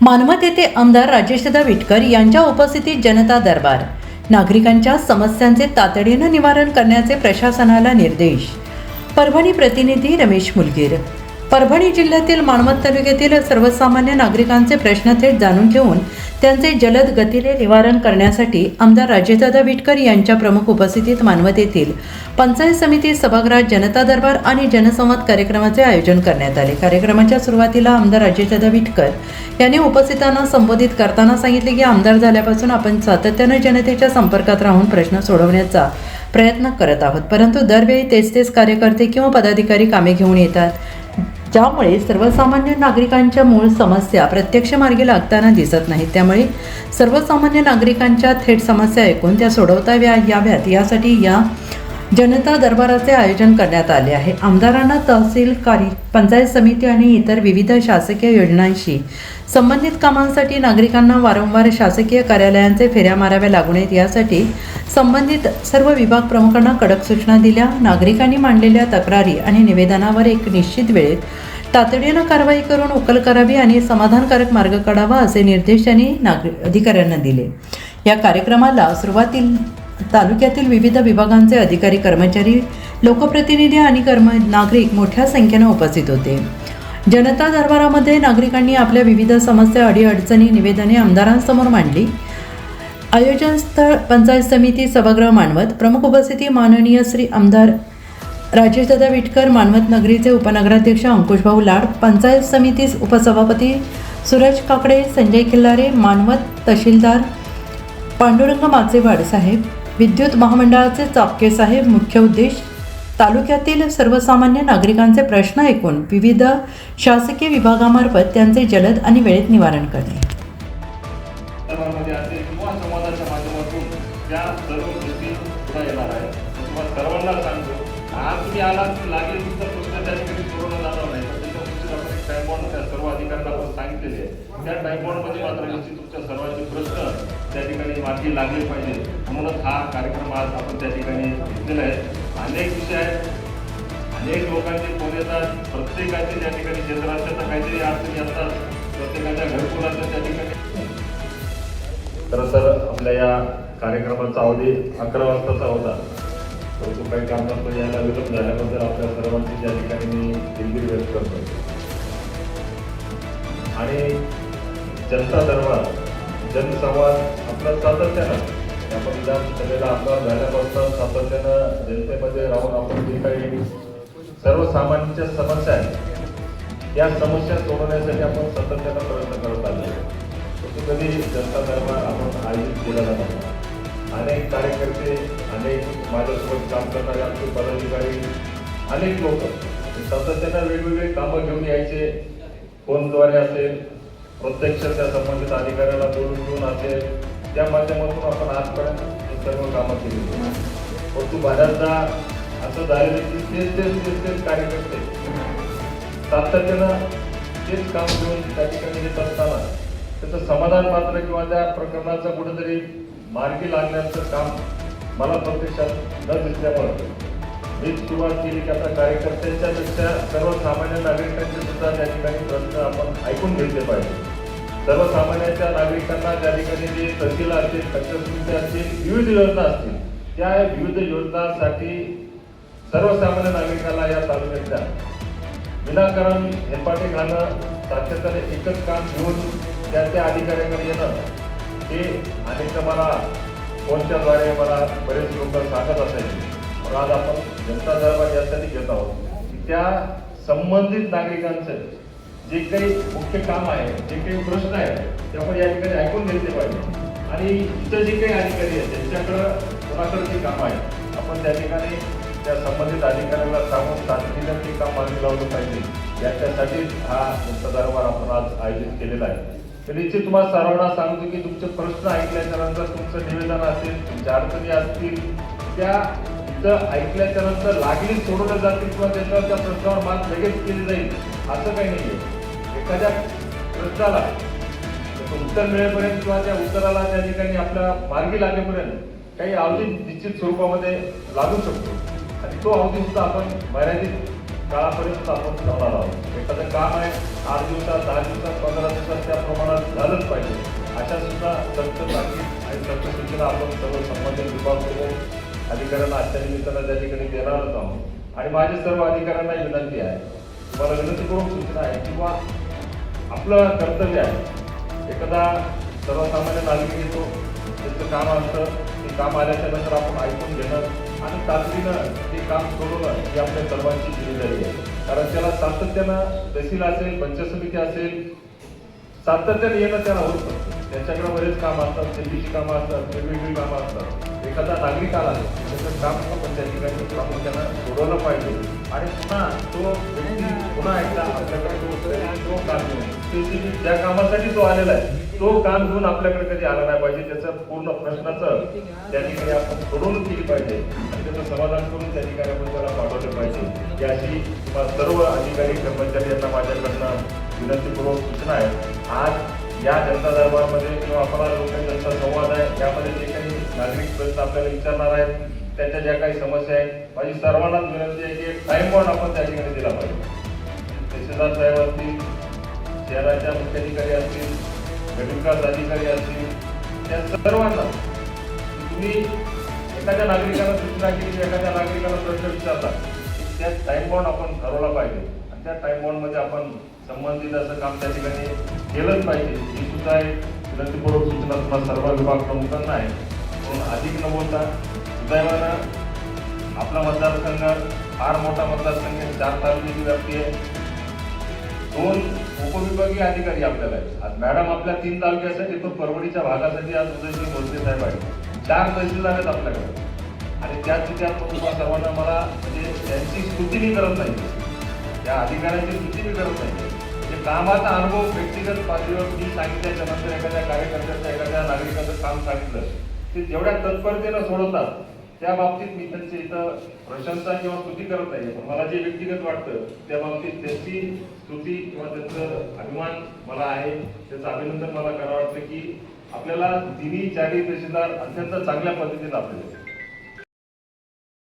मानवत येथे आमदार राजेशदादा विटकर यांच्या उपस्थितीत जनता दरबार. नागरिकांच्या समस्यांचे तातडीनं निवारण करण्याचे प्रशासनाला निर्देश. परभणी प्रतिनिधी रमेश मुलगीर. परभणी जिल्ह्यातील मानवत तालुक्यातील सर्वसामान्य नागरिकांचे प्रश्न थेट जाणून घेऊन त्यांचे जलद गतीने निवारण करण्यासाठी आमदार राजेशदादा विटकर यांच्या प्रमुख उपस्थितीत मानवत येथील पंचायत समिती सभागृहात जनता दरबार आणि जनसंवाद कार्यक्रमाचे आयोजन करण्यात आले. कार्यक्रमाच्या सुरुवातीला आमदार राजेशदादा विटकर यांनी उपस्थितांना संबोधित करताना सांगितले की आमदार झाल्यापासून आपण सातत्याने जनतेच्या संपर्कात राहून प्रश्न सोडवण्याचा प्रयत्न करत आहोत, परंतु दरवेळी तेच कार्यकर्ते किंवा पदाधिकारी कामे घेऊन येतात, ज्यामुळे सर्वसामान्य नागरिकांच्या मूळ समस्या प्रत्यक्ष मार्गी लागताना दिसत नाहीत. त्यामुळे सर्वसामान्य नागरिकांच्या थेट समस्या ऐकून त्या सोडवता याव्यात यासाठी या जनता दरबाराचे आयोजन करण्यात आले आहे. आमदारांना तहसील पंचायत समिती आणि इतर विविध शासकीय योजनांशी संबंधित कामांसाठी नागरिकांना वारंवार शासकीय कार्यालयांचे फेऱ्या माराव्या लागू नयेत यासाठी संबंधित सर्व विभाग प्रमुखांना कडक सूचना दिल्या. नागरिकांनी मांडलेल्या तक्रारी आणि निवेदनावर एक निश्चित वेळेत तातडीनं कारवाई करून उकल करावी आणि समाधानकारक मार्ग काढावा असे निर्देश त्यांनी अधिकाऱ्यांना दिले. या कार्यक्रमाला सुरुवातील तालुक्यातील विविध विभागांचे अधिकारी, कर्मचारी, लोकप्रतिनिधी आणि नागरिक मोठ्या संख्येने उपस्थित होते. जनता दरबारामध्ये नागरिकांनी आपल्या विविध समस्या, अडीअडचणी, निवेदने आमदारांसमोर मांडली. आयोजन स्थळ पंचायत समिती सभागृह मानवत. प्रमुख उपस्थिती माननीय श्री आमदार राजेशदादा विटकर, मानवत नगरीचे उपनगराध्यक्ष अंकुशभाऊ लाड, पंचायत समिती उपसभापती सूरज काकडे, संजय किल्लारे, मानवत तहसीलदार पांडुरंग माचेवाड साहेब, विद्युत महामंडळाचे चापके साहेब. मुख्य उद्देश तालुक्यातील सर्वसामान्य नागरिकांचे प्रश्न ऐकून विविध शासकीय विभागामार्फत त्यांचे जलद आणि वेळेत निवारण करणे. सर्वांना सांगतो, आज तुम्ही आलात की लागेल तुमचा प्रश्न त्या ठिकाणी सोडवला जाणार नाही, पण त्याच्या गोष्टी आपण एक टाइमबॉन्ड त्या सर्व अधिकाऱ्यांना आपण सांगितलेले आहे. त्या टाइमबॉन्डमध्ये मात्र निश्चित तुमच्या सर्वांचे प्रश्न त्या ठिकाणी मार्गी लागले पाहिजे, म्हणूनच हा कार्यक्रम आज आपण त्या ठिकाणी घेतलेला आहे. अनेक विषय आहेत, अनेक लोकांचे फोन येतात, प्रत्येकाचे त्या ठिकाणी क्षेत्राच्या तर काहीतरी अडचणी असतात, प्रत्येकाच्या घरकुलाच्या त्या ठिकाणी. खरं तर आपल्या या कार्यक्रमाचा अवधी 11 वाजताचा होता, परंतु काही कारणास्तव यायला विलंब झाल्याबद्दल आपल्या सर्वांची त्या ठिकाणी मी दिलगिरी व्यक्त करतो. आणि जनता दरबार, जनसंवाद आपला सातत्यानं आपण विधानसभेला आमदार झाल्यापासून सातत्यानं जनतेमध्ये राहून आपण जे काही सर्वसामान्यांच्या समस्या आहेत या समस्या सोडवण्यासाठी आपण सातत्यानं प्रयत्न करत आलो. कधी जनता दरबार आपण आयोजित केला जातो. अनेक कार्यकर्ते, अनेक माझ्यासोबत काम करणारे आमचे पदाधिकारी, अनेक लोक सातत्यानं वेगवेगळे कामं घेऊन यायचे. फोनद्वारे असेल, प्रत्यक्ष त्या संबंधित अधिकाऱ्याला बोलून घेऊन असेल, त्या माध्यमातून आपण आजपर्यंत हे सर्व कामं केली. परंतु बऱ्याचदा असं झालेलं की तेच कार्यकर्ते सातत्यानं तेच काम घेऊन त्या ठिकाणी येत असताना त्याचं समाधान मात्र किंवा त्या प्रकरणाचं कुठेतरी मार्गी लागण्याचं काम मला प्रत्यक्षात न दिसल्यामुळे मी सुरुवात केली की आता कार्यकर्त्यांच्या पेक्षा सर्वसामान्य नागरिकांचे सुद्धा त्या ठिकाणी प्रश्न आपण ऐकून घेतले पाहिजे. सर्वसामान्यांच्या नागरिकांना त्या ठिकाणी जे तहसील असतील, पंचायत समिती असतील, विविध योजना असतील, त्या विविध योजनांसाठी सर्वसामान्य नागरिकांना या तालुक्यातल्या विनाकारण हेपाटे घालणं, सातत्याने एकच काम घेऊन त्या अधिकाऱ्यांकडे येणं हे अनेक मला फोनच्याद्वारे मला बरेच लोक सांगत असायचे. पण आज आपण जनता दरबार यासाठी घेत आहोत की त्या संबंधित नागरिकांचं जे काही मुख्य काम आहे, जे काही प्रश्न आहेत ते आपण या ठिकाणी ऐकून घेतले पाहिजे. आणि इतर जे काही अधिकारी आहेत त्यांच्याकडं कोणाकडे जे काम आहे आपण त्या ठिकाणी त्या संबंधित अधिकाऱ्यांना सांगून तातडीनं ते काम मार्गी लावलं पाहिजे. याच्यासाठी हा जनता दरबार आपण आज आयोजित केलेला आहे. तर निश्चित तुम्हाला सर्वांना सांगतो की तुमचे प्रश्न ऐकल्याच्या नंतर तुमचं निवेदन असेल, तुमच्या अडचणी असतील, त्या इथं ऐकल्याच्या नंतर लागली सोडवल्या जातील किंवा त्याच्यावर त्या प्रश्नावर मात लगेच केली जाईल असं काही नाही आहे. एखाद्या प्रश्नाला उत्तर मिळेपर्यंत किंवा त्या उत्तराला त्या ठिकाणी आपल्या मार्गी लागेपर्यंत काही अवधी निश्चित स्वरूपामध्ये लागू शकतो आणि तो अवधी सुद्धा आपण मर्यादित काळापर्यंत आपण ठेवणार आहोत. एखादं काम आहे 8 दिवसात, 10 दिवसात, 15 दिवसात त्या प्रमाणात झालंच पाहिजे. अशा सुद्धा सक्त ताकीद आणि सक्त सूचना आपण सर्व संबंधित विभाग प्रमुख अधिकाऱ्यांना आजच्या निमित्तानं त्या ठिकाणी देणारच आहोत. आणि माझी सर्व अधिकाऱ्यांना विनंती आहे, तुम्हाला विनंतीपूर्वक सूचना आहे किंवा आपलं कर्तव्य आहे. एखादा सर्वसामान्य नागरिक येतो, त्याचं काम असतं, ते काम आल्याच्या नंतर आपण ऐकून घेणं आणि तातडीनं ते काम सोडवणं ही आपल्या सर्वांची जिम्मेदारी आहे. कारण त्याला सातत्यानं तहसील असेल, पंचायत समिती असेल, सातत्याने येणं त्याला होत नसतं. त्याच्याकडे बरेच कामं असतात, शेतीची कामं असतात, वेगवेगळी कामं असतात. एखादा नागरिक आला त्याचं काम आपण त्या ठिकाणी प्रामुख्यानं सोडवलं पाहिजे आणि पुन्हा तो व्यक्ती पुन्हा एकदा आपल्याकडे तो काम घेऊन स्पेसिफिक ज्या कामासाठी तो आलेला आहे तो काम घेऊन आपल्याकडे कधी आला नाही पाहिजे. त्याचं पूर्ण प्रश्नाचं त्या ठिकाणी आपण सोडवणूक केली पाहिजे आणि त्याचं समाधान करून त्या ठिकाणी आपण त्याला पाठवलं पाहिजे. ही अशी सर्व अधिकारी कर्मचारी यांना माझ्याकडनं विनंतीपूर्वक सूचना आहे. आज या जनता दरबारमध्ये किंवा आपला लोक जनता संवाद आहे यामध्ये जे काही नागरिक प्रश्न आपल्याला विचारणार आहेत, त्याच्या ज्या काही समस्या आहेत, माझी सर्वांनाच विनंती आहे की एक टाइम बॉन्ड आपण त्या ठिकाणी दिला पाहिजे. तहसीलदार साहेब असतील, शहराच्या मुख्याधिकारी असतील, गटविकास अधिकारी असतील, त्या सर्वांना तुम्ही एखाद्या नागरिकाला सूचना केली, एखाद्या नागरिकाला प्रश्न विचारला, त्या टाइम बॉन्ड आपण ठरवला पाहिजे आणि त्या टाइम बॉन्डमध्ये आपण संबंधित असं काम त्या ठिकाणी केलंच पाहिजे. ही सुद्धा एक विनंतीपूर्वक सूचना तुम्हाला सर्व विभाग प्रमुखांना आहे. म्हणून अधिक न बोलता सुदैवानं आपला मतदारसंघ फार मोठा मतदारसंघ आहे, 4 तालुक्याची व्याप्ती आहे, 2 उपविभागीय अधिकारी आपल्याला आहेत. आज मॅडम आपल्या 3 तालुक्यासाठी तो परभणीच्या भागासाठी आज उदयसिंह भोसले साहेब आहेत. 4 तहसीलदार आहेत आपल्याकडे आणि त्यात तुम्हाला सर्वांना मला म्हणजे त्यांची स्तुती मी करत नाही, त्या अधिकाऱ्यांची स्तुती मी करत नाही. म्हणजे कामाचा अनुभव व्यक्तिगत पातळीवर मी सांगितल्याच्या नंतर एखाद्या कार्यकर्त्याचं एखाद्या नागरिकाचं काम सांगितलं ते जेवढ्या तत्परतेनं सोडवतात त्या बाबतीत मी त्यांची इथं प्रशंसा किंवा स्तुती करत नाही. पण मला जे व्यक्तिगत वाटतं त्या बाबतीत त्यांची स्तुती किंवा त्यांचं अभिमान मला आहे, त्याचं अभिनंदन मला करावं वाटतं की आपल्याला तिन्ही 4 तहसीलदार अत्यंत चांगल्या पद्धतीने आपले